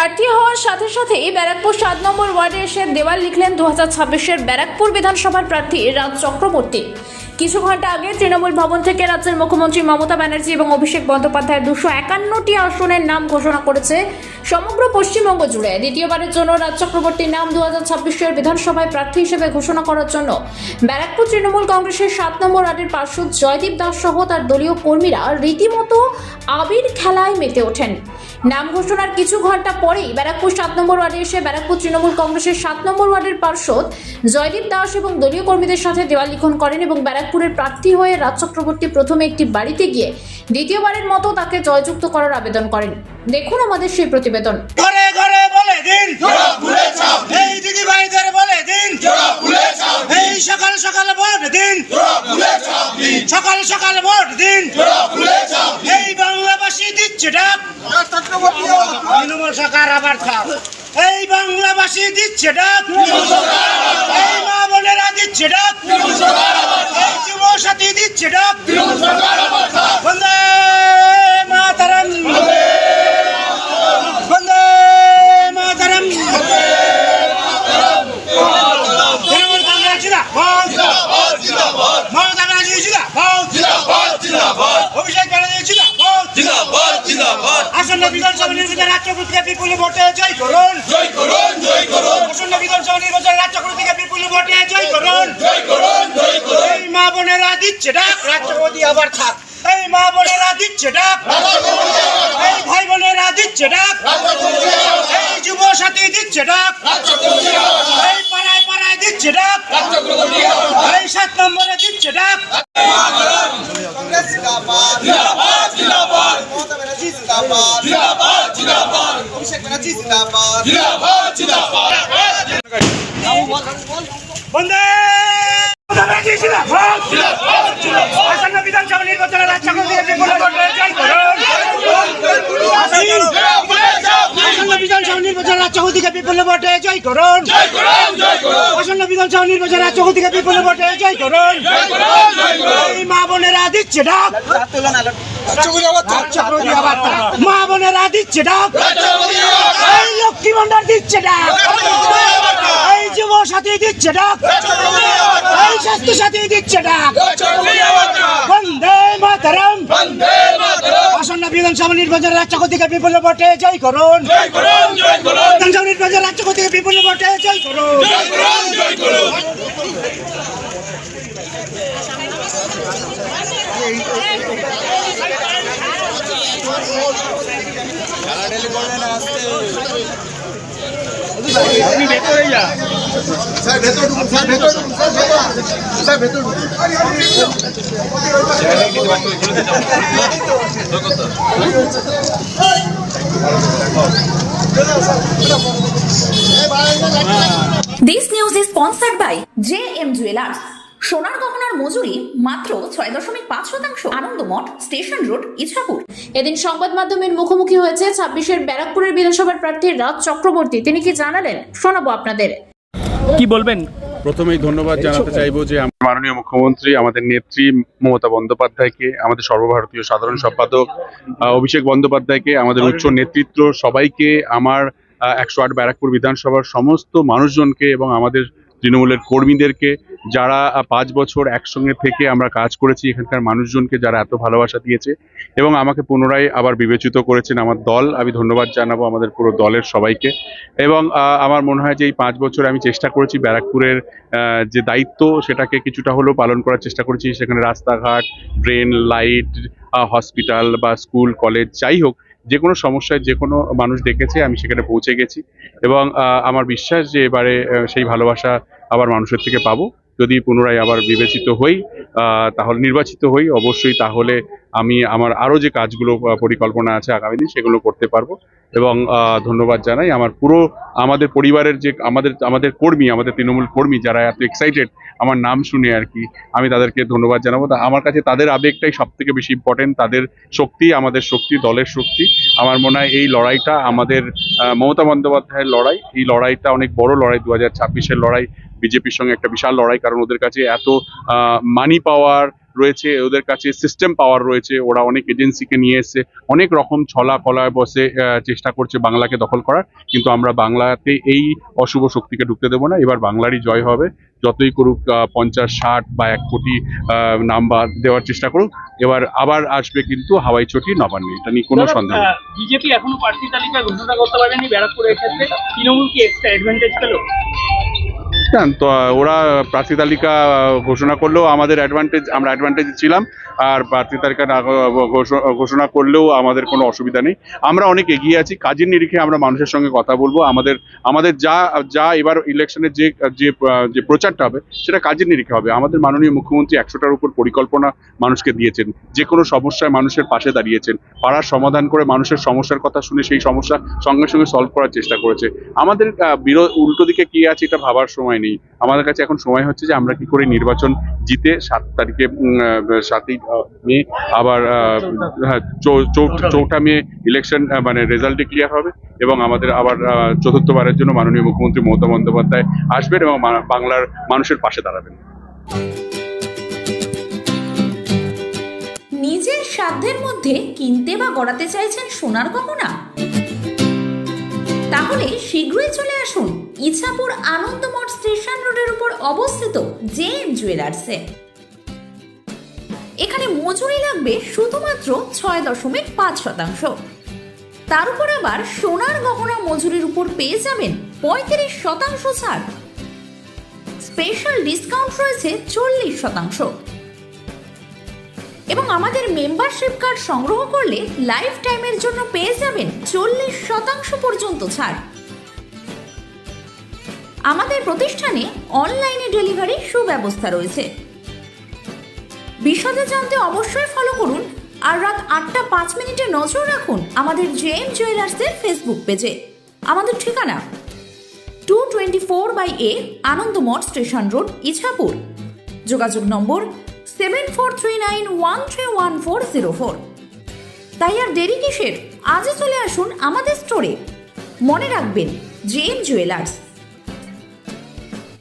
প্রার্থী হওয়ার সাথে সাথেই ব্যারাকপুর 7 নম্বর ওয়ার্ডে এসে দেওয়াল লিখলেন 2026-এর ব্যারাকপুর বিধানসভার প্রার্থী রাজ চক্রবর্তী। কিছু ঘন্টা আগে তৃণমূল ভবন থেকে রাজ্যের মুখ্যমন্ত্রী মমতা ব্যানার্জি এবং অভিষেক বন্দ্যোপাধ্যায় 251টি আসনের নাম ঘোষণা করেছে সমগ্র পশ্চিমবঙ্গ জুড়ে। দ্বিতীয়বারের জন্য রাজ চক্রবর্তীর নাম 2026-এর বিধানসভায় প্রার্থী হিসেবে ঘোষণা করার জন্য ব্যারাকপুর তৃণমূল কংগ্রেসের 7 নম্বর ওয়ার্ডের পার্ষদ জয়দীপ দাস সহ তার দলীয় কর্মীরা রীতিমতো আবির খেলায় মেতে ওঠেন। নাম ঘোষণার কিছু ঘন্টা পরেই ব্যারাকপুর 7 নম্বর ওয়ার্ডে এসে ব্যারাকপুর তৃণমূল কংগ্রেসের 7 নম্বর ওয়ার্ডের পার্ষদ জয়দীপ দাস এবং দলীয় কর্মীদের সাথে দেওয়াল লিখন করেন এবং ব্যারাকপুরের প্রার্থী হয়ে রাজ চক্রবর্তী প্রথমে একটি বাড়িতে গিয়ে দ্বিতীয়বারের মতো তাকে জয়যুক্ত করার আবেদন করেন। দেখুন আমাদের সেই প্রতিবেদন। ঘরে ঘরে বলে দিন জোড়া ফুলে চাপ, এই দিদি ভাইদের বলে দিন জোড়া ফুলে চাপ, এই সকাল সকাল ভোট দিন জোড়া ফুলে চাপ, সকাল সকাল ভোট দিন জোড়া ফুলে চাপ, এই বাংলাবাসী দিচ্ছে ডাক তৃণমূল সরকার আবার খাও, এই বাংলাবাসী দিচ্ছে ডাক এই মা বোনেরা দিচ্ছে ডাক এই যুব সাথী দিচ্ছে ডাক বন্দে মাতরম বন্দে মাতরম। তৃণমূল কংগ্রেস জিন্দাবাদ, মমতা ব্যানার্জি জিন্দাবাদ, অভিষেক ব্যানার্জি জিন্দাবাদ। আসন্ন বিধানসভা নির্বাচনে রাজ চক্রবর্তীকে বিপুল ভোটে জয় করুন, জয় করুন, জয় করুন। আসন্ন বিধানসভা নির্বাচনে রাজ চক্রবর্তীকে বিপুল ভোটে জয় করুন, জয় করুন, জয় করুন। এই মা বোনেরা দিচ্ছে ডাক রাজ চক্রবর্তী আবার থাক, এই মা বোনেরা দিচ্ছে ডাক, এই ভাই বোনেরা দিচ্ছে ডাক, এই যুব সাথী দিচ্ছে ডাক, এই পাড়ায় পাড়ায় দিচ্ছে ডাক, এই 7 নম্বরে দিচ্ছে ডাক। কংগ্রেস জিন্দাবাদ, জিন্দাবাদ, জিন্দাবাদ। মমতা ব্যানার্জি জিন্দাবাদ, জিন্দাবাদ, জিন্দাবাদ। অভিষেক ব্যানার্জি জিন্দাবাদ, জিন্দাবাদ, জিন্দাবাদ। বন্দে ব্যানার্জি জিন্দাবাদ, জিন্দাবাদ, জিন্দাবাদ। আসন্ন বিধানসভা নির্বাচনে রাজ চক্রবর্তীকে বিপুল ভোটে জয় করুন, আসন্ন বিধানসভা নির্বাচনে রাজ চক্রবর্তীকে বিপুল ভোটে জয় করুন, জয় করুন, জয় করুন। আসন্ন বিধানসভা নির্বাচনে রাজ চক্রবর্তীকে বিপুল ভোটে জয় করুন, জয় করুন, জয় করুন। এই মা বোনেরা দিচ্ছে ডাক, মা বোনেরা দিচ্ছে ডাক, এই লক্ষ্মী ভান্ডার দিচ্ছে ডাক, এই যুব সাথী দিচ্ছে ডাক, এই স্বাস্থ্য সাথী দিচ্ছে ডাক। বন্দে মাতরম, আসন্ন বিধানসভা নির্বাচনে রাজ চক্রবর্তীকে বিপুল ভোটে জয় করুন, জয় করুন, জয় করুন। বিধানসভা নির্বাচনে রাজ চক্রবর্তীকে বিপুল ভোটে জয় করুন, জয় করুন, জয় করুন। আপনি ভেতরে যা স্যার ভেতর ঢুকুন, স্যার ভেতর ঢুকুন, স্যার ভেতর, স্যার ভেতর ঢুকুন। This news is sponsored by JM Jewelers. সোনার গহনার মজুরি মাত্র 6.5%। Anandamath, station road, Ichapur. এদিন সংবাদ মাধ্যমের মুখোমুখি হয়েছে 26-এর ব্যারাকপুরের বিধানসভার প্রার্থী রাজ চক্রবর্তী। তিনি কি জানালেন শোনাবো আপনাদের। কি বলবেন? প্রথমেই ধন্যবাদ জানাতে চাইবো যে মাননীয় মুখ্যমন্ত্রী আমাদের নেত্রী মমতা বন্দ্যোপাধ্যায়কে, আমাদের সর্বভারতীয় সাধারণ সম্পাদক অভিষেক বন্দ্যোপাধ্যায়কে, আমাদের উচ্চ নেতৃত্ব সবাইকে, আমার 108 ব্যারাকপুর বিধানসভার সমস্ত মানুষজনকে এবং আমাদের তৃণমূলের কর্মীদেরকে, যারা 5 বছর একসঙ্গে থেকে আমরা কাজ করেছি, এখানকার মানুষজনকে যারা এত ভালোবাসা দিয়েছে এবং আমাকে পুনরায় আবার বিবেচিত করেছেন আমার দল, আমি ধন্যবাদ জানাবো আমাদের পুরো দলের সবাইকে। এবং আমার মনে হয় যে এই 5 বছর আমি চেষ্টা করেছি ব্যারাকপুরের যে দায়িত্ব সেটাকে কিছুটা হলেও পালন করার চেষ্টা করেছি। সেখানে রাস্তাঘাট, ড্রেন, লাইট, হসপিটাল বা স্কুল, কলেজ, যাই হোক, যে কোনো সমস্যায় যে কোনো মানুষ ডেকেছে আমি সেখানে পৌঁছে গেছি এবং আমার বিশ্বাস যে এবারে সেই ভালোবাসা আবার মানুষের থেকে পাবো। যদি পুনরায় আবার বিবেচিত হই, তাহলে নির্বাচিত হই অবশ্যই, তাহলে আমি আমার আরও যে কাজগুলো পরিকল্পনা আছে আগামী দিন সেগুলো করতে পারবো। এবং ধন্যবাদ জানাই আমার পুরো আমাদের পরিবারের যে আমাদের কর্মী, আমাদের তৃণমূল কর্মী যারা এত এক্সাইটেড আমার নাম শুনে আর কি, আমি তাদেরকে ধন্যবাদ জানাবো। আমার কাছে তাদের আবেগটাই সব থেকে বেশি ইম্পর্টেন্ট, তাদের শক্তি আমাদের শক্তি, দলের শক্তি। আমার মনে হয় এই লড়াইটা আমাদের মমতা বন্দ্যোপাধ্যায়ের লড়াই, এই লড়াইটা অনেক বড় লড়াই, 2026-এর লড়াই বিজেপির সঙ্গে একটা বিশাল লড়াই, কারণ ওদের কাছে এত মানি পাওয়ার, রয়েছে, ওদের কাছে সিস্টেম পাওয়ার রয়েছে, ওরা অনেক এজেন্সিকে নিয়ে এসে অনেক রকম ছলা কলায় বসে চেষ্টা করছে বাংলাকে দখল করার। কিন্তু আমরা বাংলাতে এই অশুভ শক্তিকে ঢুকতে দেবো না। এবার বাংলারই জয় হবে। যতই করুক 50, 60 বা 1 কোটি নাম্বার দেওয়ার চেষ্টা করুক, এবার আবার আসবে কিন্তু হাওয়াই চটি নবান্নে, এটা নিয়ে কোনো সন্দেহ নেই। বিজেপি এখনো প্রার্থী তালিকা ঘোষণা করতে পারেনি ব্যারাকপুরের ক্ষেত্রে, তৃণমূল কি এক্সট্রা অ্যাডভান্টেজ পেল? না, তো ওরা প্রার্থী তালিকা ঘোষণা করলেও আমরা অ্যাডভান্টেজে ছিলাম, আর প্রার্থী তালিকা ঘোষণা করলেও আমাদের কোনো অসুবিধা নেই। আমরা অনেক এগিয়ে আছি, কাজের নিরিখে আমরা মানুষের সঙ্গে কথা বলবো। আমাদের যা এবার ইলেকশনের যে প্রচারটা হবে সেটা কাজের নিরিখে হবে। আমাদের মাননীয় মুখ্যমন্ত্রী 100টার উপর পরিকল্পনা মানুষকে দিয়েছেন, যে কোনো সমস্যায় মানুষের পাশে দাঁড়িয়েছেন, পাড়ার সমাধান করে মানুষের সমস্যার কথা শুনে সেই সমস্যা সঙ্গে সঙ্গে সলভ করার চেষ্টা করেছে। আমাদের উল্টো দিকে কি আছে এটা ভাবার সময় নেই। আমাদের কাছে এখন সময় হচ্ছে যে আমরা কি করে নির্বাচন জিতে 7 তারিখে 7ই মে আবার 4টা মে ইলেকশন মানে রেজাল্ট ডিক্লেয়ার হবে, এবং আমাদের আবার 4র্থবারের জন্য মাননীয় মুখ্যমন্ত্রী মমতা বন্দ্যোপাধ্যায় আসবেন এবং বাংলার মানুষের পাশে দাঁড়াবেন। নিজের সাধ্যের মধ্যে কিনতে বা গড়াতে চাইছেন সোনার গহনা? তাহলে শীঘ্রই চলে আসুন ইছাপুর আনন্দমঠ স্টেশন রোডের উপর অবস্থিত জেএম জুয়েলার্সে। এখানে মজুরি লাগবে শুধুমাত্র 6.5%। তার উপর আবার সোনার গহনা মজুরির উপর পেয়ে যাবেন 35% ছাড়। স্পেশাল ডিসকাউন্ট রয়েছে 40%, এবং আমাদের মেম্বারশিপ কার্ড সংগ্রহ করলে লাইফ টাইমের জন্য পেয়ে যাবেন 40% পর্যন্ত ছাড়। আমাদের প্রতিষ্ঠানে অনলাইনে ডেলিভারি সুব্যবস্থা রয়েছে। বিশদে জানতে অবশ্যই ফলো করুন, আর রাত 8টা 5 নজর রাখুন আমাদের জেএম জুয়েলার্সের ফেসবুক পেজে। আমাদের ঠিকানা 224/A Anandamath station road, Ichapur. যোগাযোগ নম্বর 7439131404। তাই আর দেরি কিসের, আজই চলে আসুন আমাদের স্টোরে। মনে রাখবেন, জেএম জুয়েলার্স।